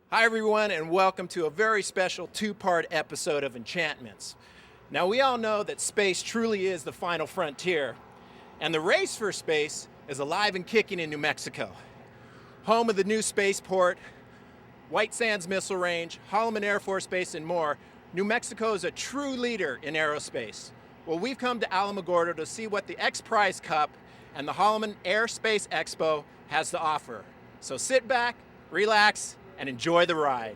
Hi everyone, and welcome to a very special two-part episode of Enchantments. Now we all know that space truly is the final frontier, and the race for space is alive and kicking in New Mexico. Home of the new spaceport, White Sands Missile Range, Holloman Air Force Base, and more, New Mexico is a true leader in aerospace. Well, we've come to Alamogordo to see what the X Prize Cup and the Holloman Air Space Expo has to offer. So sit back, relax, and enjoy the ride.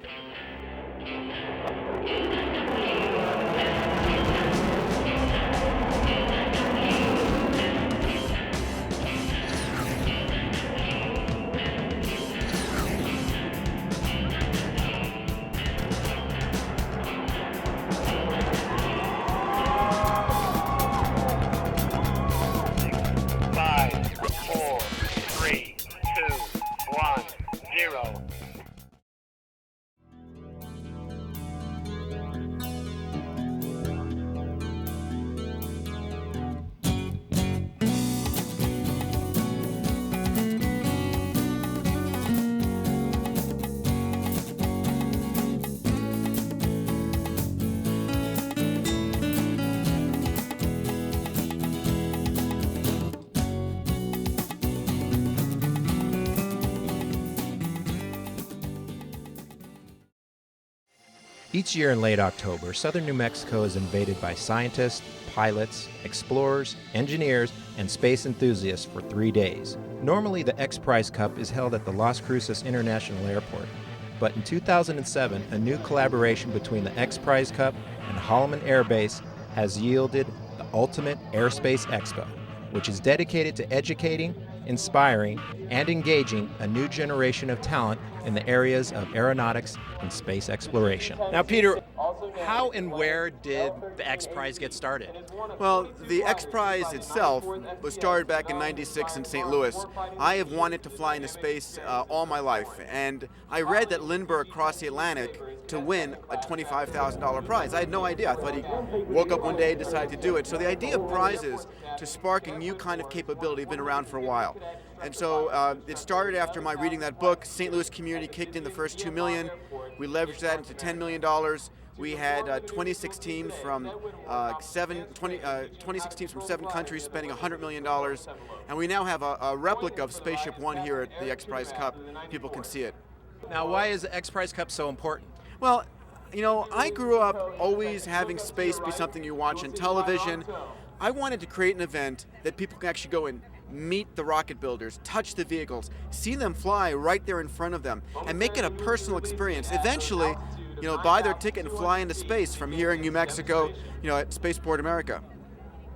Five, four, three, two, one, zero. Each year in late October, southern New Mexico is invaded by scientists, pilots, explorers, engineers, and space enthusiasts for 3 days. Normally, the X Prize Cup is held at the Las Cruces International Airport, but in 2007, a new collaboration between the X Prize Cup and Holloman Air Base has yielded the Ultimate Airspace Expo, which is dedicated to educating, inspiring, and engaging a new generation of talent in the areas of aeronautics and space exploration. Now, Peter, how and where did the X Prize get started? Well, the X Prize itself was started back in '96 in St. Louis. I have wanted to fly into space all my life, and I read that Lindbergh crossed the Atlantic to win a $25,000 prize. I had no idea. I thought he woke up one day and decided to do it. So the idea of prizes to spark a new kind of capability have been around for a while. And so it started after my reading that book. St. Louis community kicked in the first $2 million. We leveraged that into $10 million. We had 26 teams from 26 teams from 7 countries spending $100 million. And we now have a replica of Spaceship One here at the X Prize Cup. People can see it. Now, why is the X Prize Cup so important? Well, you know, I grew up always having space be something you watch on television. I wanted to create an event that people can actually go and meet the rocket builders, touch the vehicles, see them fly right there in front of them, and make it a personal experience. Eventually, you know, buy their ticket and fly into space from here in New Mexico, you know, at Spaceport America.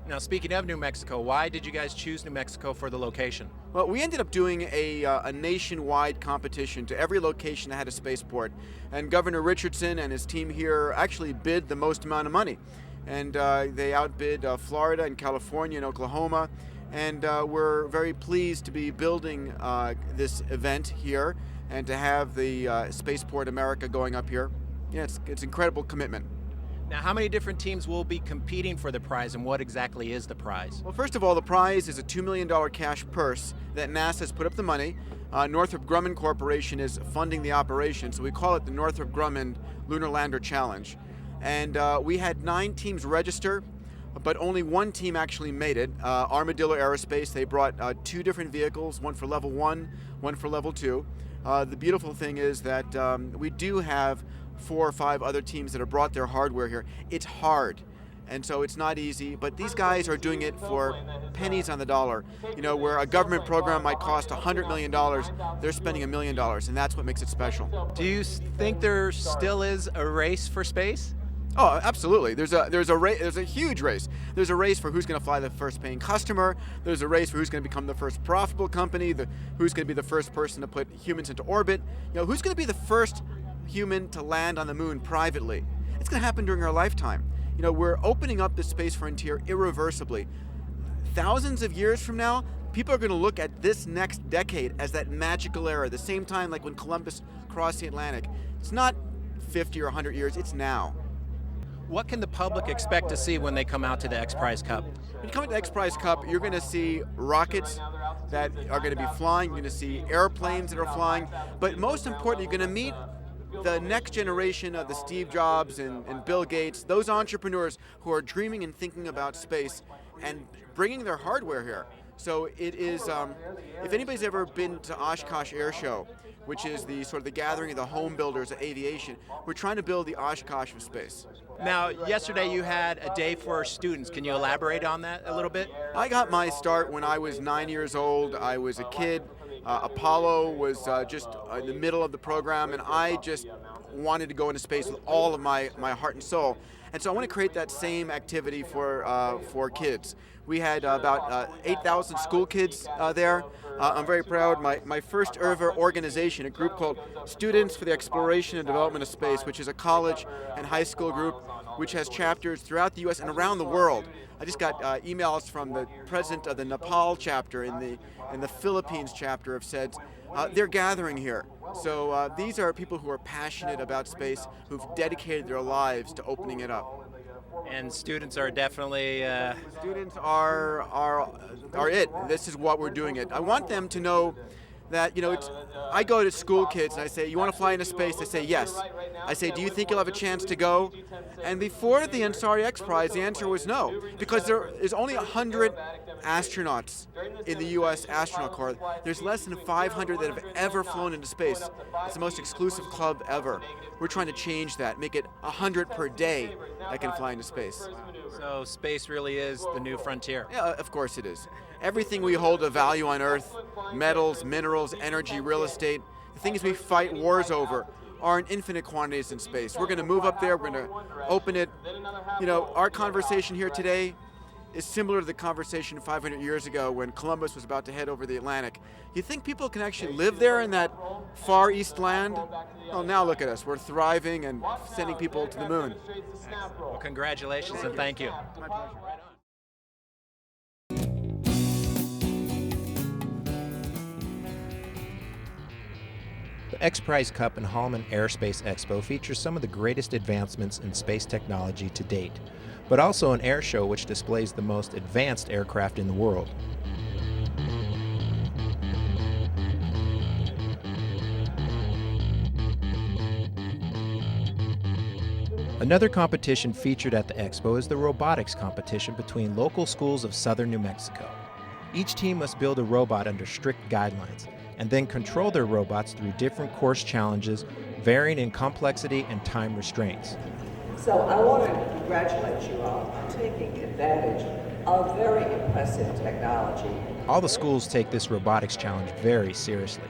Now, speaking of New Mexico, why did you guys choose New Mexico for the location? Well, we ended up doing a nationwide competition to every location that had a spaceport, and Governor Richardson and his team here actually bid the most amount of money, and they outbid Florida and California and Oklahoma, and we're very pleased to be building this event here and to have the Spaceport America going up here. Yeah, it's incredible commitment. Now, how many different teams will be competing for the prize, and what exactly is the prize? Well, first of all, the prize is a $2 million cash purse that NASA has put up the money. Northrop Grumman Corporation is funding the operation, so we call it the Northrop Grumman Lunar Lander Challenge. And we had 9 teams register, but only 1 team actually made it. Armadillo Aerospace, they brought 2 different vehicles, one for level 1, one for level 2. The beautiful thing is that we do have 4 or 5 other teams that have brought their hardware here. It's hard, and so it's not easy, but these guys are doing it for pennies on the dollar. You know, where a government program might cost $100 million, they're spending $1 million, and that's what makes it special. Do you think there still is a race for space? Oh, absolutely. There's a huge race. There's a race for who's going to fly the first paying customer. There's a race for who's going to become the first profitable company. Who's going to be the first person to put humans into orbit. You know, who's going to be the first human to land on the moon privately. It's going to happen during our lifetime. You know, we're opening up the space frontier irreversibly. Thousands of years from now, people are going to look at this next decade as that magical era, the same time like when Columbus crossed the Atlantic. It's not 50 or 100 years, it's now. What can the public expect to see when they come out to the X Prize Cup? When you come to the X Prize Cup, you're going to see rockets that are going to be flying. You're going to see airplanes that are flying. But most importantly, you're going to meet the next generation of the Steve Jobs and Bill Gates, those entrepreneurs who are dreaming and thinking about space and bringing their hardware here. So it is, if anybody's ever been to Oshkosh Air Show, which is the sort of the gathering of the home builders of aviation, we're trying to build the Oshkosh of space. Now, yesterday you had a day for students. Can you elaborate on that a little bit? I got my start when I was 9 years old. I was a kid. Apollo was just in the middle of the program, and I just wanted to go into space with all of my heart and soul. And so I want to create that same activity for kids. We had about 8,000 school kids there. I'm very proud. My first ever organization, a group called Students for the Exploration and Development of Space, which is a college and high school group which has chapters throughout the U.S. and around the world. I just got emails from the president of the Nepal chapter and the Philippines chapter have said they're gathering here. So these are people who are passionate about space, who've dedicated their lives to opening it up. And students are definitely... Students are it. This is what we're doing it. I want them to know that, I go to school kids and I say, you want to fly into space? They say, yes. I say, do you think you'll have a chance to go? And before the Ansari X Prize, the answer was no, because there is only 100 astronauts in the U.S. astronaut corps. There's less than 500 that have ever flown into space. It's the most exclusive club ever. We're trying to change that, make it 100 per day that can fly into space. So space really is the new frontier. Yeah, of course it is. Everything we hold of value on Earth, metals, minerals, energy, real estate, the things we fight wars over are in infinite quantities in space. We're going to move up there, we're going to open it. Our conversation here today is similar to the conversation 500 years ago when Columbus was about to head over the Atlantic. You think people can actually live there in that far east land? Well, now look at us. We're thriving and sending people to the moon. Well, congratulations and thank you. My pleasure. The X Prize Cup and Holloman Aerospace Expo features some of the greatest advancements in space technology to date, but also an air show which displays the most advanced aircraft in the world. Another competition featured at the expo is the robotics competition between local schools of southern New Mexico. Each team must build a robot under strict guidelines and then control their robots through different course challenges varying in complexity and time restraints. So I want to congratulate you all on taking advantage of very impressive technology. All the schools take this robotics challenge very seriously,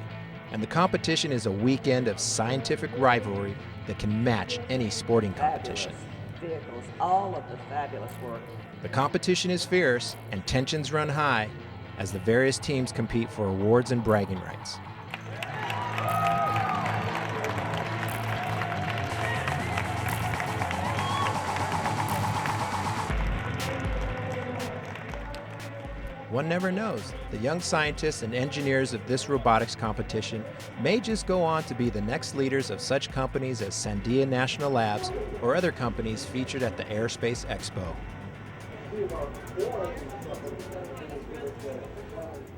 and the competition is a weekend of scientific rivalry that can match any sporting competition. Fabulous vehicles, all of the fabulous work. The competition is fierce and tensions run high as the various teams compete for awards and bragging rights. One never knows. The young scientists and engineers of this robotics competition may just go on to be the next leaders of such companies as Sandia National Labs or other companies featured at the Aerospace Expo.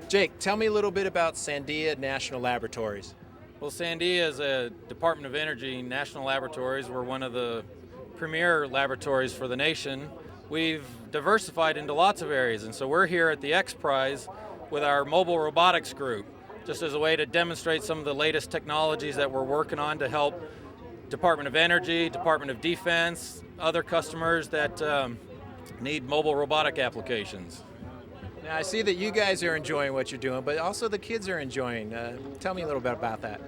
Jake, tell me a little bit about Sandia National Laboratories. Well, Sandia is a Department of Energy national laboratories. We're one of the premier laboratories for the nation. We've diversified into lots of areas, and so we're here at the X Prize with our mobile robotics group, just as a way to demonstrate some of the latest technologies that we're working on to help Department of Energy, Department of Defense, other customers that need mobile robotic applications. Now, I see that you guys are enjoying what you're doing, but also the kids are enjoying. Tell me a little bit about that.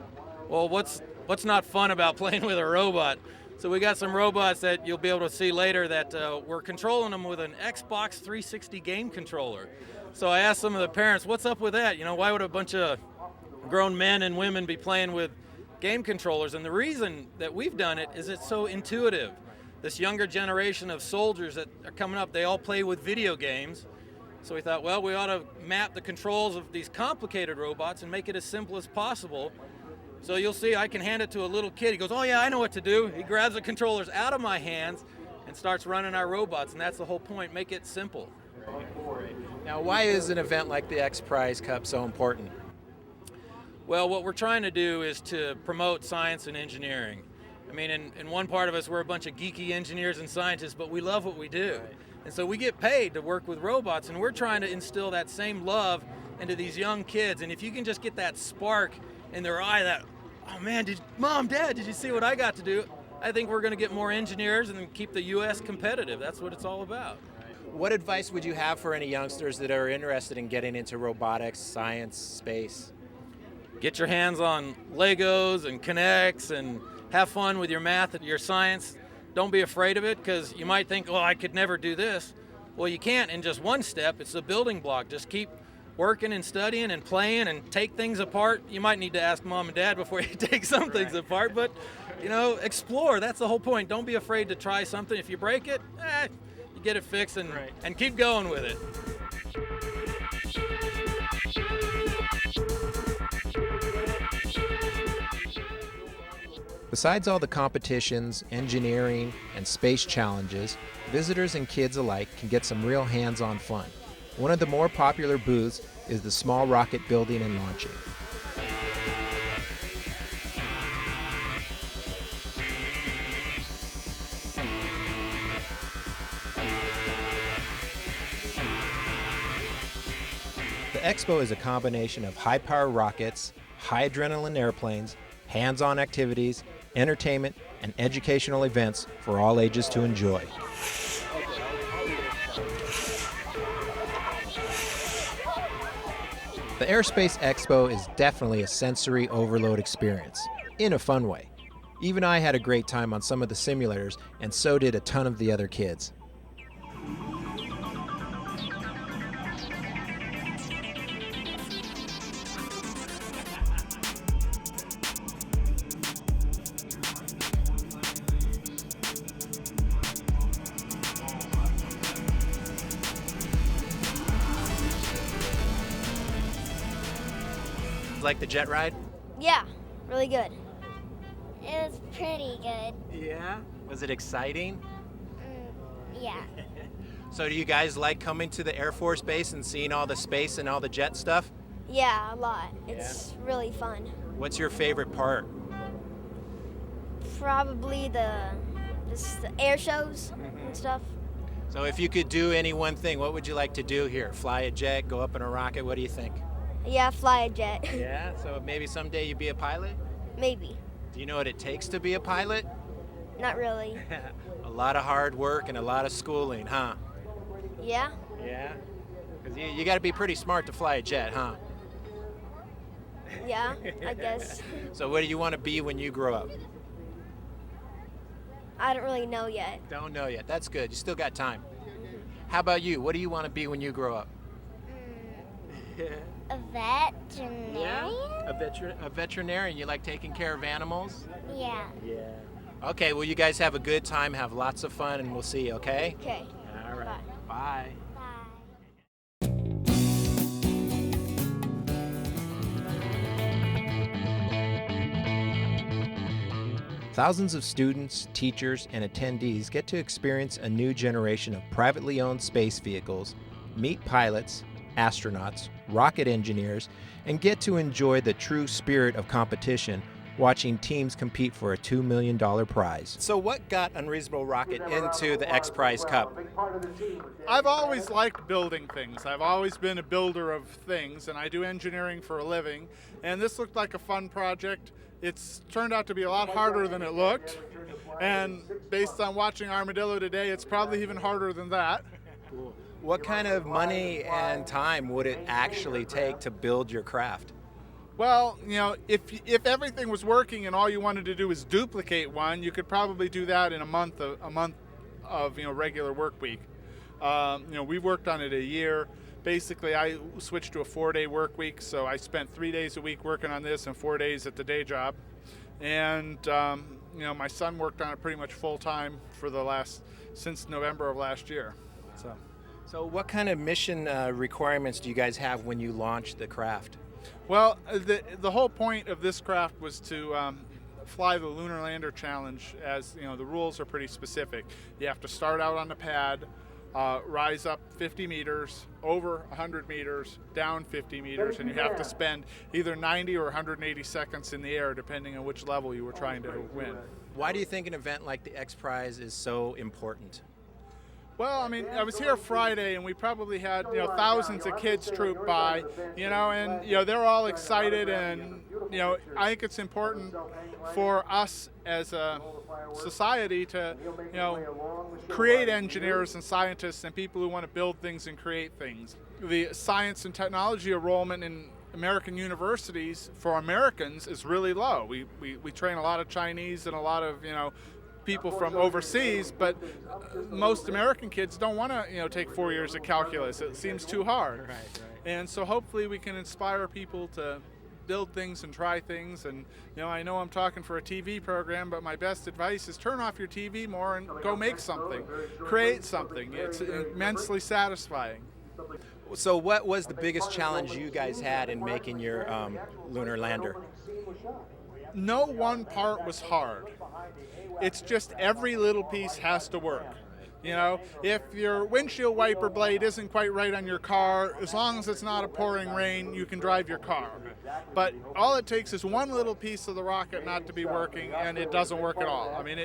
Well, what's not fun about playing with a robot? So we got some robots that you'll be able to see later that we're controlling them with an Xbox 360 game controller. So I asked some of the parents, what's up with that? Why would a bunch of grown men and women be playing with game controllers? And the reason that we've done it is it's so intuitive. This younger generation of soldiers that are coming up, they all play with video games. So we thought, well, we ought to map the controls of these complicated robots and make it as simple as possible. So you'll see I can hand it to a little kid. He goes, oh yeah, I know what to do. He grabs the controllers out of my hands and starts running our robots, and that's the whole point, make it simple. Now, why is an event like the X Prize Cup so important? Well, what we're trying to do is to promote science and engineering. I mean, in one part of us, we're a bunch of geeky engineers and scientists, but we love what we do. And so we get paid to work with robots, and we're trying to instill that same love into these young kids. And if you can just get that spark in their eye that, oh man, Mom, Dad, did you see what I got to do? I think we're going to get more engineers and keep the U.S. competitive. That's what it's all about. What advice would you have for any youngsters that are interested in getting into robotics, science, space? Get your hands on Legos and Kinects and have fun with your math and your science. Don't be afraid of it, because you might think, oh, I could never do this. Well, you can't in just one step. It's a building block. Just keep working and studying and playing and take things apart. You might need to ask Mom and Dad before you take some things apart, but explore. That's the whole point. Don't be afraid to try something. If you break it, you get it fixed and keep going with it. Besides all the competitions, engineering, and space challenges, visitors and kids alike can get some real hands-on fun. One of the more popular booths is the small rocket building and launching. The expo is a combination of high-power rockets, high-adrenaline airplanes, hands-on activities, entertainment, and educational events for all ages to enjoy. The Airspace Expo is definitely a sensory overload experience, in a fun way. Even I had a great time on some of the simulators, and so did a ton of the other kids. Like the jet ride? Yeah, really good. It was pretty good. Yeah. Was it exciting? Yeah. So do you guys like coming to the Air Force Base and seeing all the space and all the jet stuff? Yeah, a lot. It's really fun. What's your favorite part? Probably the air shows and stuff. So if you could do any one thing, what would you like to do here? Fly a jet, go up in a rocket, what do you think? Yeah, fly a jet. Yeah, so maybe someday you'd be a pilot? Maybe. Do you know what it takes to be a pilot? Not really. A lot of hard work and a lot of schooling, huh? Yeah? Yeah? Because you got to be pretty smart to fly a jet, huh? Yeah, I guess. So what do you want to be when you grow up? I don't really know yet. Don't know yet. That's good. You still got time. How about you? What do you want to be when you grow up? A veterinarian? A veterinarian. You like taking care of animals? Yeah. Yeah. Okay, well, you guys have a good time, have lots of fun, and we'll see you, okay? Okay. All right. Bye. Bye. Thousands of students, teachers, and attendees get to experience a new generation of privately owned space vehicles, meet pilots, astronauts, rocket engineers, and get to enjoy the true spirit of competition, watching teams compete for a $2 million prize. So what got Unreasonable Rocket into the X Prize Cup? I've always liked building things. I've always been a builder of things, and I do engineering for a living. And this looked like a fun project. It's turned out to be a lot harder than it looked. And based on watching Armadillo today, it's probably even harder than that. What kind of money and time would it actually take to build your craft? Well, if everything was working and all you wanted to do was duplicate one, you could probably do that in a month of regular work week. We worked on it a year. Basically, I switched to a 4-day work week, so I spent 3 days a week working on this and 4 days at the day job. And my son worked on it pretty much full time since November of last year. So what kind of mission requirements do you guys have when you launch the craft? Well, the whole point of this craft was to fly the Lunar Lander Challenge. As the rules are pretty specific. You have to start out on the pad, rise up 50 meters, over 100 meters, down 50 meters, and you have to spend either 90 or 180 seconds in the air, depending on which level you were trying to win. Why do you think an event like the X Prize is so important? Well, I mean, I was here Friday, and we probably had thousands of kids troop by, and they're all excited, and I think it's important for us as a society to create engineers and scientists and people who want to build things and create things. The science and technology enrollment in American universities for Americans is really low. We train a lot of Chinese and a lot of people from overseas, but most American kids don't want to take 4 years of calculus. It seems too hard. Right. And so hopefully we can inspire people to build things and try things. And I know I'm talking for a TV program, but my best advice is turn off your TV more and go make something, create something. It's immensely satisfying. So what was the biggest challenge you guys had in making your lunar lander? No one part was hard. It's just every little piece has to work. If your windshield wiper blade isn't quite right on your car, as long as it's not a pouring rain, you can drive your car. But all it takes is one little piece of the rocket not to be working, and it doesn't work at all. I mean,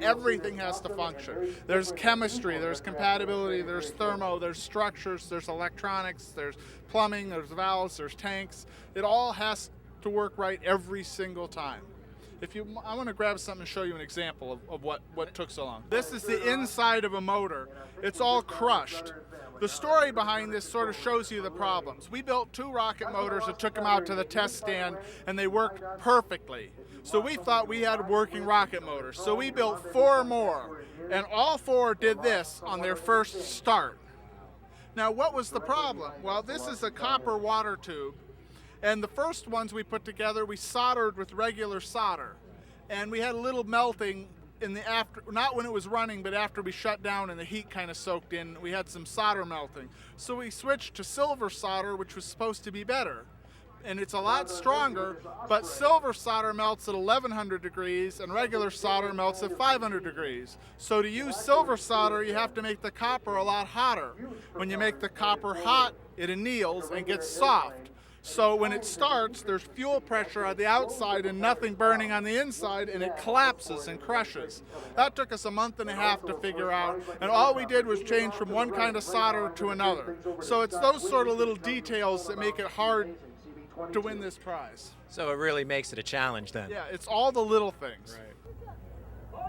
everything has to function. There's chemistry, there's compatibility, there's thermo, there's structures, there's electronics, there's plumbing, there's valves, there's tanks. It all has to work right every single time. I want to grab something and show you an example of what took so long. This is the inside of a motor. It's all crushed. The story behind this sort of shows you the problems. We built 2 rocket motors and took them out to the test stand, and they worked perfectly. So we thought we had working rocket motors. So we built 4 more, and all 4 did this on their first start. Now, what was the problem? Well, this is a copper water tube. And the first ones we put together, we soldered with regular solder. And we had a little melting in the not when it was running, but after we shut down and the heat kind of soaked in, we had some solder melting. So we switched to silver solder, which was supposed to be better. And it's a lot stronger, but silver solder melts at 1100 degrees and regular solder melts at 500 degrees. So to use silver solder, you have to make the copper a lot hotter. When you make the copper hot, it anneals and gets soft. So when it starts, there's fuel pressure on the outside and nothing burning on the inside, and it collapses and crushes. That took us a month and a half to figure out, and all we did was change from one kind of solder to another. So it's those sort of little details that make it hard to win this prize. So it really makes it a challenge then. Yeah, it's all the little things. Right.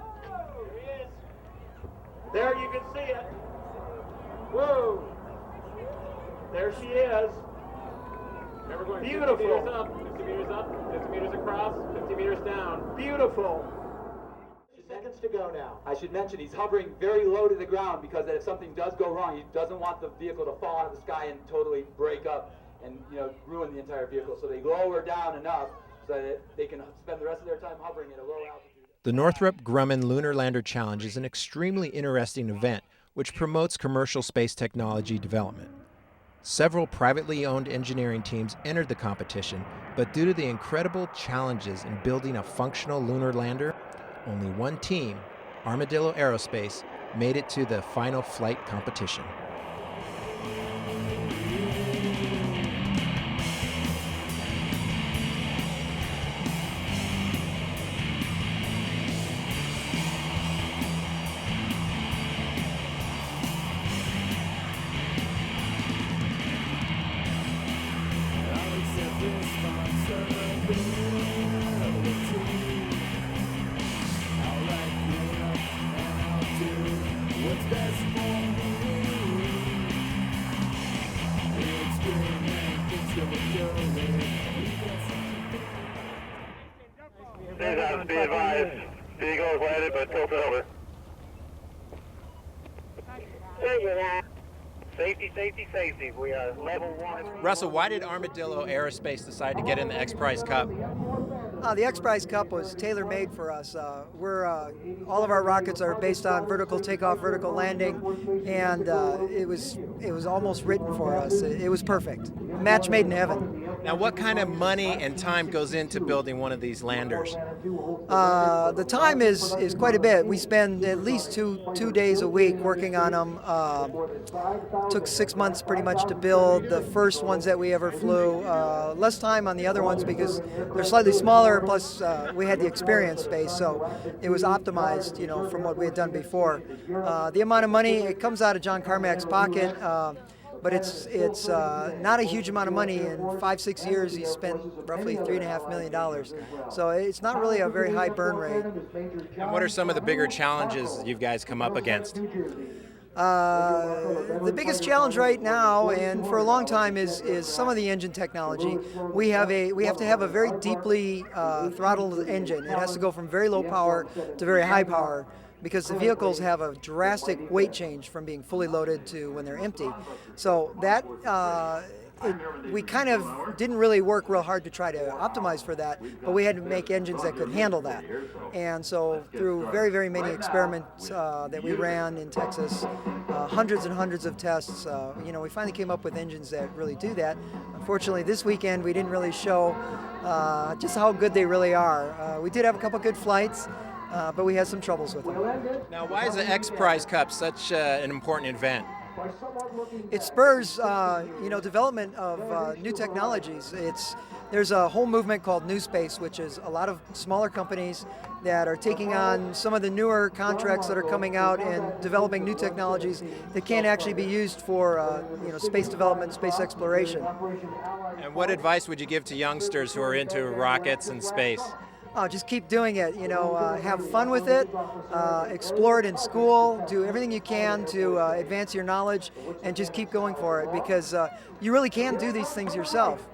There you can see it. Whoa! There she is. Beautiful. 50 meters up, 50 meters up, 50 meters across, 50 meters down. Beautiful. Seconds to go now. I should mention he's hovering very low to the ground because if something does go wrong, he doesn't want the vehicle to fall out of the sky and totally break up and ruin the entire vehicle. So they lower down enough so that they can spend the rest of their time hovering at a low altitude. The Northrop Grumman Lunar Lander Challenge is an extremely interesting event which promotes commercial space technology development. Several privately owned engineering teams entered the competition, but due to the incredible challenges in building a functional lunar lander, only one team, Armadillo Aerospace, made it to the final flight competition. Be advised, vehicle is landed but tilted over. Safety, safety, safety. We are level 1. Russell, why did Armadillo Aerospace decide to get in the X Prize Cup? The X Prize Cup was tailor-made for us. All of our rockets are based on vertical takeoff, vertical landing, and it was almost written for us. It was perfect. A match made in heaven. Now, what kind of money and time goes into building one of these landers? The time is quite a bit. We spend at least two days a week working on them. Took 6 months pretty much to build the first ones that we ever flew. Less time on the other ones because they're slightly smaller smaller, plus we had the experience base, so it was optimized, from what we had done before. The amount of money, it comes out of John Carmack's pocket, but it's not a huge amount of money. In 5-6 years, he spent roughly $3.5 million. So it's not really a very high burn rate. And what are some of the bigger challenges you guys come up against? The biggest challenge right now, and for a long time, is some of the engine technology. We have to have a very deeply throttled engine. It has to go from very low power to very high power, because the vehicles have a drastic weight change from being fully loaded to when they're empty. So that we kind of didn't really work real hard to try to optimize for that, but we had to make engines that could handle that. And so through very, very many experiments that we ran in Texas, hundreds and hundreds of tests, we finally came up with engines that really do that. Unfortunately, this weekend we didn't really show just how good they really are. We did have a couple good flights, but we had some troubles with them. Now, why is the X Prize Cup such an important event? It spurs, development of new technologies. There's a whole movement called New Space, which is a lot of smaller companies that are taking on some of the newer contracts that are coming out and developing new technologies that can't actually be used for, space development, space exploration. And what advice would you give to youngsters who are into rockets and space? Just keep doing it, have fun with it, explore it in school, do everything you can to advance your knowledge, and just keep going for it, because you really can do these things yourself.